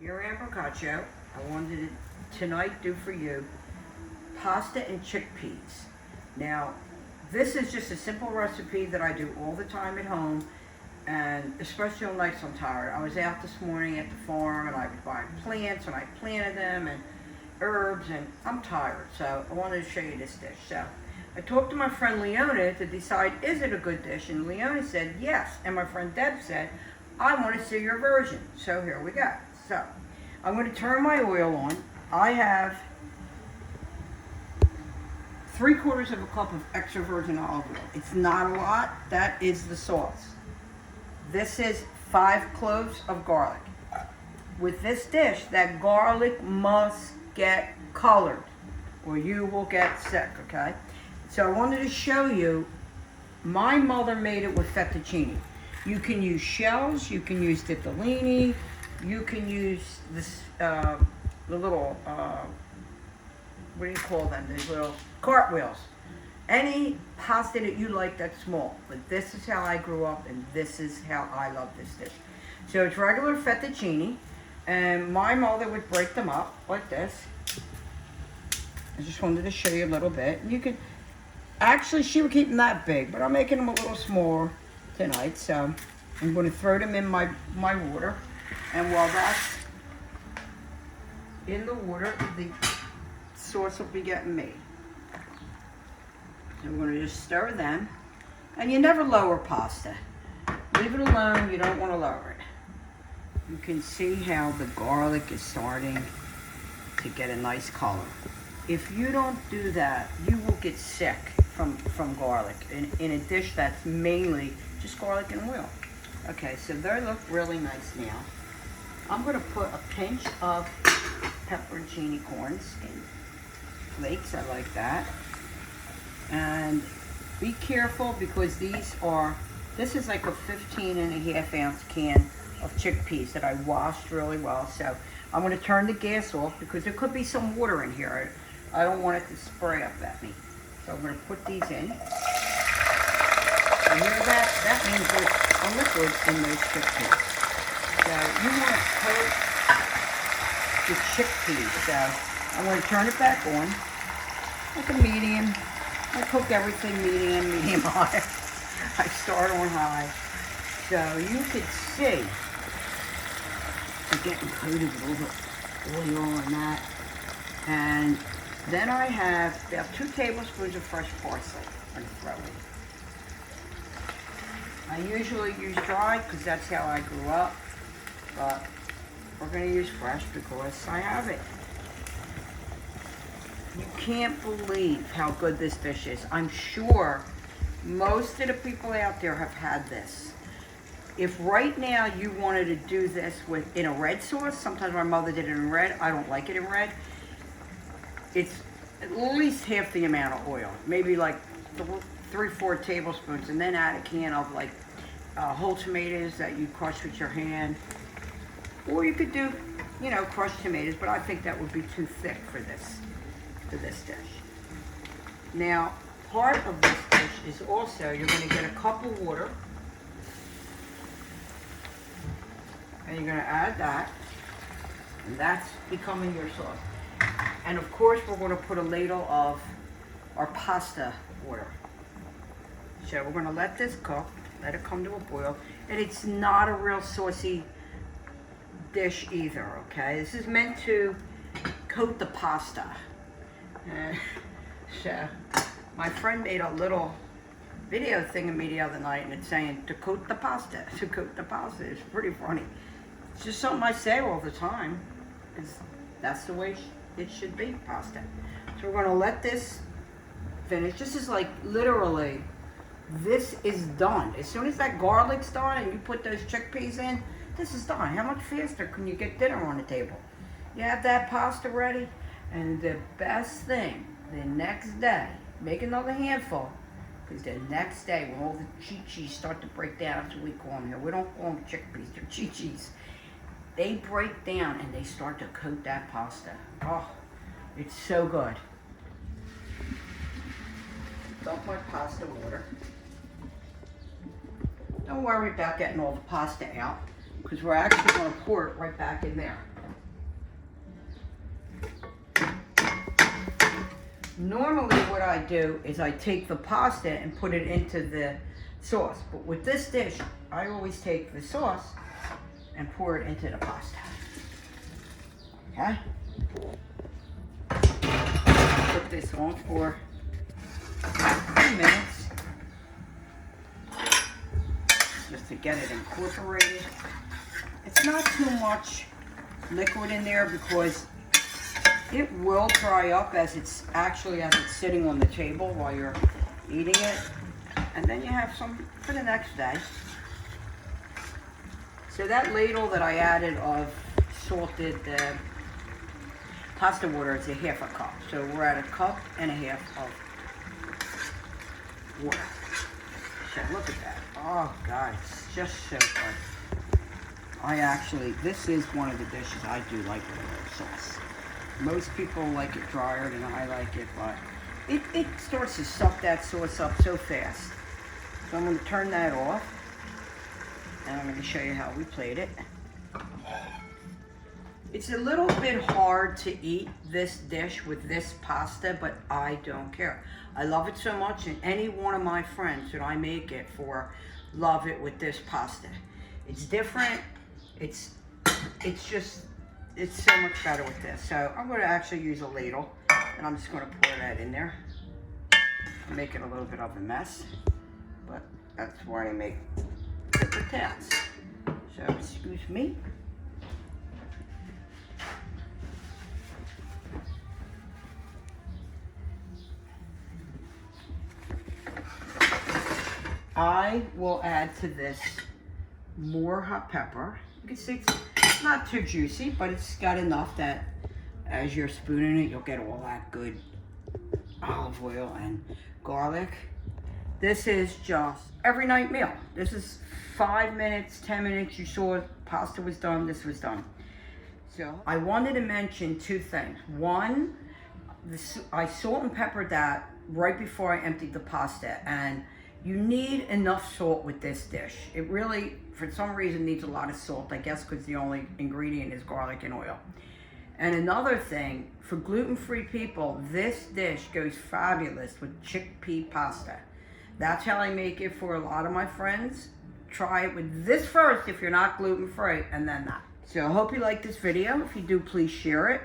Here I am, Boccaccio. I wanted to tonight do for you pasta and chickpeas. Now, this is just a simple recipe that I do all the time at home, and especially on nights I'm tired. I was out this morning at the farm and I was buying plants and I planted them and herbs, and I'm tired, so I wanted to show you this dish. So I talked to my friend Leona to decide, is it a good dish? And Leona said yes, and my friend Deb said, I want to see your version. So here we go. So I'm going to turn my oil on. I have 3/4 of a cup of extra virgin olive oil. It's not a lot. That is the sauce. This is 5 cloves of garlic. With this dish, that garlic must get colored or you will get sick, okay? So I wanted to show you, my mother made it with fettuccine. You can use shells, you can use ditalini, you can use this, the little, what do you call them? These little cartwheels. Any pasta that you like that's small. But this is how I grew up, and this is how I love this dish. So it's regular fettuccine, and my mother would break them up like this. I just wanted to show you a little bit. You could, actually she would keep them that big, but I'm making them a little smaller tonight. So I'm going to throw them in my water. And while that's in the water, the sauce will be getting made. So we're going to just stir them. And you never lower pasta. Leave it alone, you don't want to lower it. You can see how the garlic is starting to get a nice color. If you don't do that, you will get sick from garlic in a dish that's mainly just garlic and oil. Okay, so they look really nice now. I'm going to put a pinch of pepperoncini corns in flakes. I like that. And be careful because this is like a 15.5 ounce can of chickpeas that I washed really well. So I'm going to turn the gas off because there could be some water in here. I don't want it to spray up at me. So I'm going to put these in. You hear that? That means there's a liquid in those chickpeas. So you want to coat the chickpeas. So I'm going to turn it back on, like a medium. I cook everything medium high. I start on high. So you could see it's getting coated with all the oil and that. And then I have about 2 tablespoons of fresh parsley I'm going to throw in. I usually use dried because that's how I grew up, but we're going to use fresh because I have it. You can't believe how good this dish is. I'm sure most of the people out there have had this. If right now you wanted to do this in a red sauce, sometimes my mother did it in red. I don't like it in red. It's at least half the amount of oil, maybe like 3-4 tablespoons, and then add a can of like whole tomatoes that you crush with your hand. Or you could do, crushed tomatoes, but I think that would be too thick for this dish. Now, part of this dish is also, you're going to get a cup of water, and you're going to add that, and that's becoming your sauce. And of course, we're going to put a ladle of our pasta water. So we're going to let this cook, let it come to a boil, and it's not a real saucy dish either, okay? This is meant to coat the pasta. So my friend made a little video thing of me the other night, and it's saying to coat the pasta, to coat the pasta. It's pretty funny. It's just something I say all the time, because that's the way it should be, pasta. So we're going to let this finish. This is like literally, this is done. As soon as that garlic's done and you put those chickpeas in, this is done. How much faster can you get dinner on the table? You have that pasta ready, and the best thing, the next day, make another handful, because the next day when all the chi-chis start to break down, that's what we call them here. We don't call them chickpeas, they're chi-chis. They break down and they start to coat that pasta. Oh, it's so good. Dump my pasta water. Don't worry about getting all the pasta out, because we're actually going to pour it right back in there. Normally what I do is I take the pasta and put it into the sauce. But with this dish, I always take the sauce and pour it into the pasta. Okay? Put this on for a few minutes just to get it incorporated. It's not too much liquid in there because it will dry up as it's sitting on the table while you're eating it. And then you have some for the next day. So that ladle that I added of salted pasta water is a half a cup. So we're at a cup and a half of water. So look at that. Oh God, it's just so good. This is one of the dishes I do like with a little sauce. Most people like it drier than I like it, but it starts to suck that sauce up so fast. So I'm going to turn that off, and I'm going to show you how we plate it. It's a little bit hard to eat this dish with this pasta, but I don't care. I love it so much, and any one of my friends that I make it for love it with this pasta. It's different. It's so much better with this. So I'm going to actually use a ladle, and I'm just going to pour that in there. I'm making a little bit of a mess, but that's why I make paper towels. So excuse me. I will add to this more hot pepper. You can see it's not too juicy, but it's got enough that as you're spooning it, you'll get all that good olive oil and garlic. This is just every night meal. This is 5 minutes, 10 minutes. You saw pasta was done, this was done. So I wanted to mention two things. One, I salt and peppered that right before I emptied the pasta, and you need enough salt with this dish. It really, for some reason, needs a lot of salt, I guess because the only ingredient is garlic and oil. And another thing, for gluten-free people, this dish goes fabulous with chickpea pasta. That's how I make it for a lot of my friends. Try it with this first if you're not gluten-free, and then that. So I hope you like this video. If you do, please share it.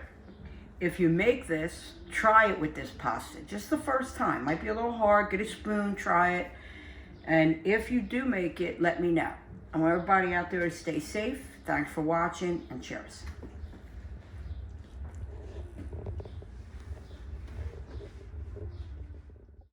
If you make this, try it with this pasta. Just the first time. Might be a little hard. Get a spoon, try it. And if you do make it, let me know. I want everybody out there to stay safe. Thanks for watching, and cheers.